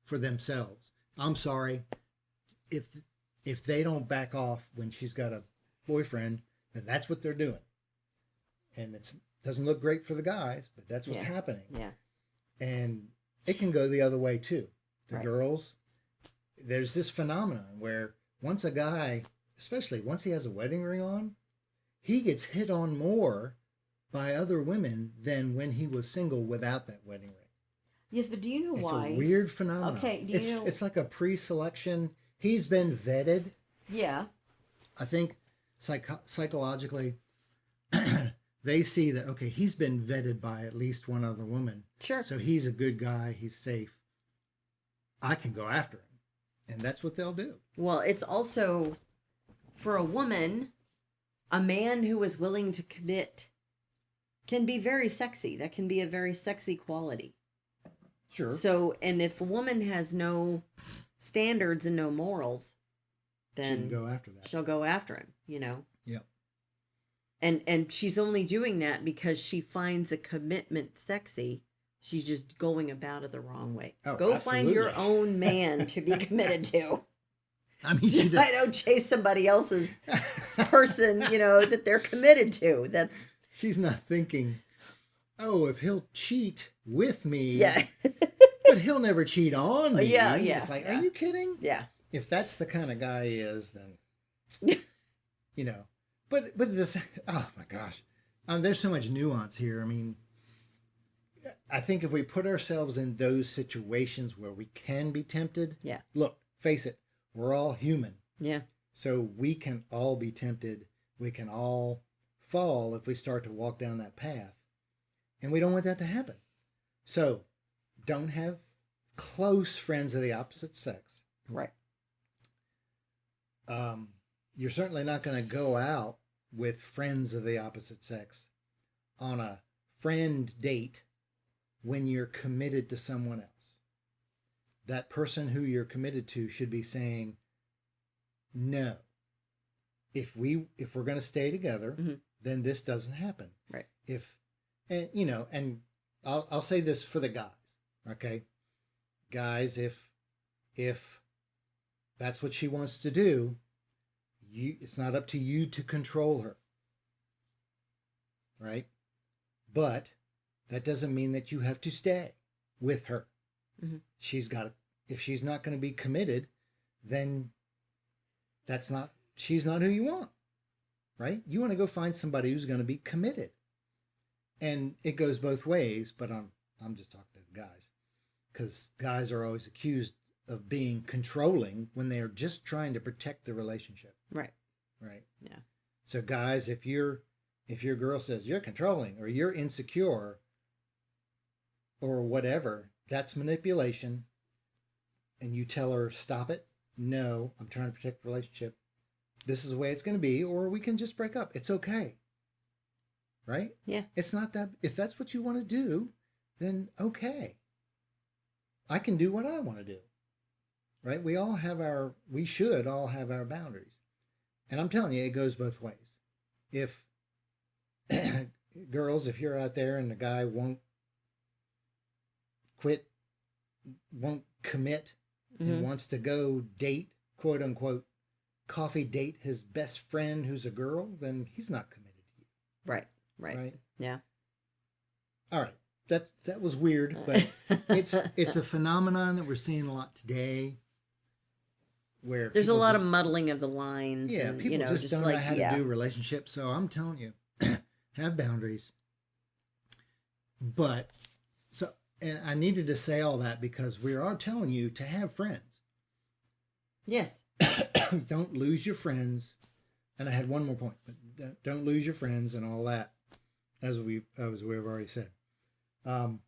for themselves. I'm sorry. If they don't back off when she's got a boyfriend, then that's what they're doing. And it doesn't look great for the guys, but that's what's happening. Yeah. And it can go the other way too. The Right. girls, there's this phenomenon where once a guy, especially once he has a wedding ring on, he gets hit on more by other women than when he was single without that wedding ring. Yes, but do you know why? It's a weird phenomenon. Okay, It's like a pre-selection. He's been vetted. Yeah. I think psychologically, they see that, okay, he's been vetted by at least one other woman. Sure. So he's a good guy. He's safe. I can go after him. And that's what they'll do. Well, it's also, for a woman, a man who is willing to commit can be very sexy. That can be a very sexy quality. Sure. So, and if a woman has no standards and no morals, then go after that. she'll go after him, Yep. And she's only doing that because she finds a commitment sexy. She's just going about it the wrong way. Oh, go find your absolutely. own man to be committed to. I mean, she I don't chase somebody else's person, that they're committed to. That's she's not thinking, oh, if he'll cheat with me, yeah. but he'll never cheat on me. Yeah. It's like, Yeah. are you kidding? Yeah. If that's the kind of guy he is, then, But this, oh my gosh, there's so much nuance here. I mean, I think if we put ourselves in those situations where we can be tempted, Yeah. look, face it, we're all human. Yeah. So we can all be tempted. We can all fall if we start to walk down that path. And we don't want that to happen. So don't have close friends of the opposite sex. Right. You're certainly not going to go out with friends of the opposite sex on a friend date when you're committed to someone else. That person who you're committed to should be saying, no, if we're going to stay together, then this doesn't happen. Right. And I'll say this for the guys, okay? Guys, if that's what she wants to do, it's not up to you to control her, right? But that doesn't mean that you have to stay with her. Mm-hmm. If she's not going to be committed, then she's not who you want, right? You want to go find somebody who's going to be committed. And it goes both ways, but I'm just talking to the guys, because guys are always accused of being controlling when they are just trying to protect the relationship. Right. Right. Yeah. So guys, if your girl says you're controlling or you're insecure or whatever, that's manipulation. and you tell her, stop it. No, I'm trying to protect the relationship. This is the way it's going to be, or we can just break up. It's okay. Right? Yeah. It's not that, if that's what you want to do, then okay. I can do what I want to do. Right? We should all have our boundaries. And I'm telling you, it goes both ways. If, girls, if you're out there and the guy won't commit, and wants to go date, quote unquote, coffee date his best friend who's a girl, then he's not committed to you. Right. Yeah. All right. That was weird, but it's a phenomenon that we're seeing a lot today. Where there's a lot of muddling of the lines. Yeah, and, people just don't know how to do relationships. So I'm telling you, have boundaries. But and I needed to say all that because we are telling you to have friends. Yes. Don't lose your friends. And I had one more point, but don't lose your friends and all that, as we've already said. And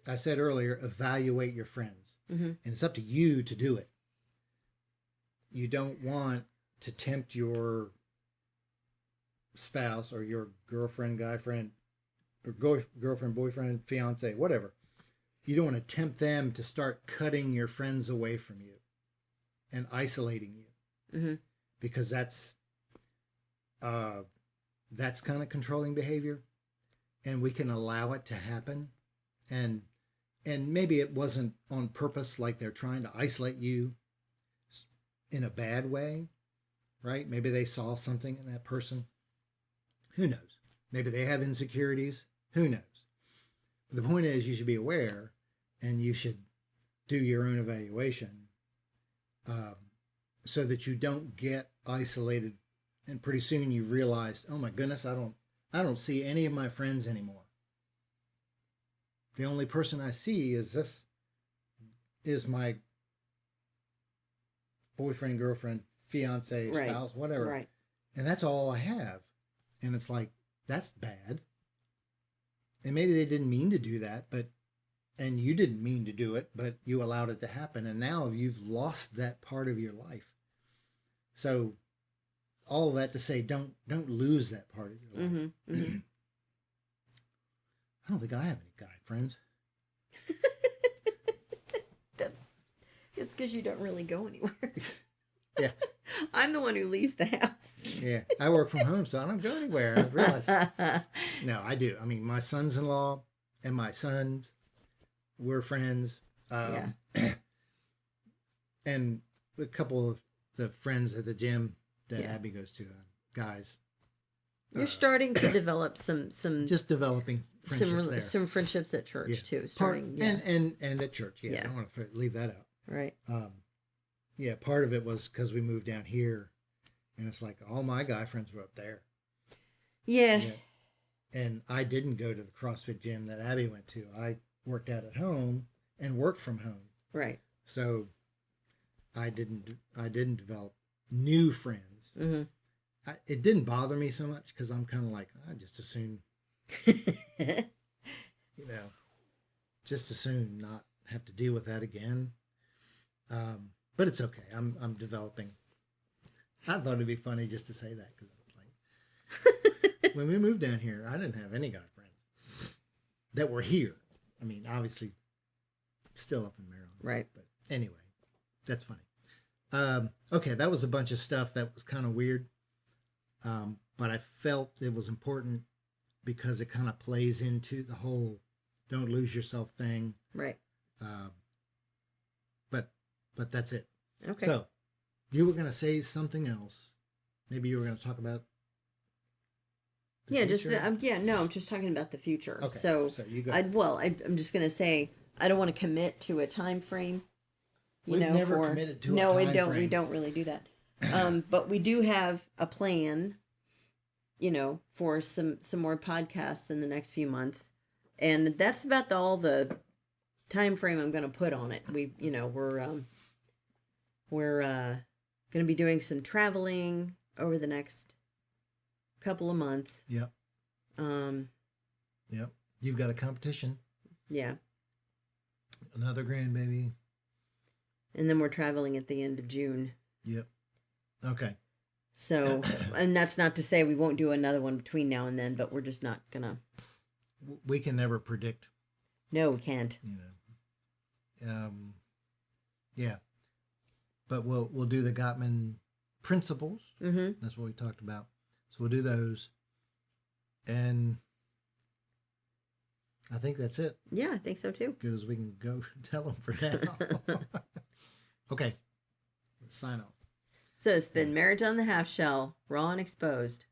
I said earlier, evaluate your friends. And it's up to you to do it. You don't want to tempt your spouse or your girlfriend, guy friend, or girlfriend, boyfriend, fiance, whatever. You don't want to tempt them to start cutting your friends away from you and isolating you. Because that's kind of controlling behavior, and we can allow it to happen. And maybe it wasn't on purpose, like they're trying to isolate you in a bad way, right? Maybe they saw something in that person. Who knows? Maybe they have insecurities. Who knows? But the point is, you should be aware, and you should do your own evaluation, so that you don't get isolated, and pretty soon you realize, oh my goodness, I don't see any of my friends anymore. The only person I see is my boyfriend, girlfriend, fiance, spouse, whatever. Right. And that's all I have. And it's like, that's bad. And maybe they didn't mean to do that, and you didn't mean to do it, but you allowed it to happen. And now you've lost that part of your life. So all of that to say, don't lose that part of your life. I don't think I have any guy friends. It's because you don't really go anywhere. Yeah. I'm the one who leaves the house. Yeah. I work from home, so I don't go anywhere. I realize that. No, I do. I mean, my sons-in-law and my sons, we're friends. And a couple of the friends at the gym that Abby goes to, guys. You're starting to develop some just developing friendships some friendships at church too. And at church. Yeah, I don't want to leave that out. Right. Part of it was because we moved down here, and it's like all my guy friends were up there. Yeah. And I didn't go to the CrossFit gym that Abby went to. I worked out at home and worked from home. Right. So I didn't develop new friends. It didn't bother me so much because I'm kind of like, I just assume, just assume not have to deal with that again. But it's okay. I'm developing. I thought it'd be funny just to say that because it's like when we moved down here, I didn't have any guy friends that were here. I mean, obviously, still up in Maryland. Right. But anyway, that's funny. Okay, that was a bunch of stuff that was kind of weird. But I felt it was important because it kind of plays into the whole don't lose yourself thing. Right. But that's it. Okay. So you were going to say something else. Maybe you were going to talk about the future? I'm just talking about the future. Okay. So you go. I'm just going to say I don't want to commit to a time frame. We've never committed to a time frame. We don't really do that. But we do have a plan, for some more podcasts in the next few months. And that's about all the time frame I'm going to put on it. We're going to be doing some traveling over the next couple of months. Yep. Yep. You've got a competition. Yeah. Another grandbaby. And then we're traveling at the end of June. Yep. Okay. So, and that's not to say we won't do another one between now and then, but we're just not gonna. We can never predict. No, we can't. Yeah. But we'll do the Gottman principles. Mm-hmm. That's what we talked about. So we'll do those, and I think that's it. Yeah, I think so too. Good as we can go tell them for now. Okay. Let's sign off. So it's been Marriage on the Half Shell, Raw and Exposed.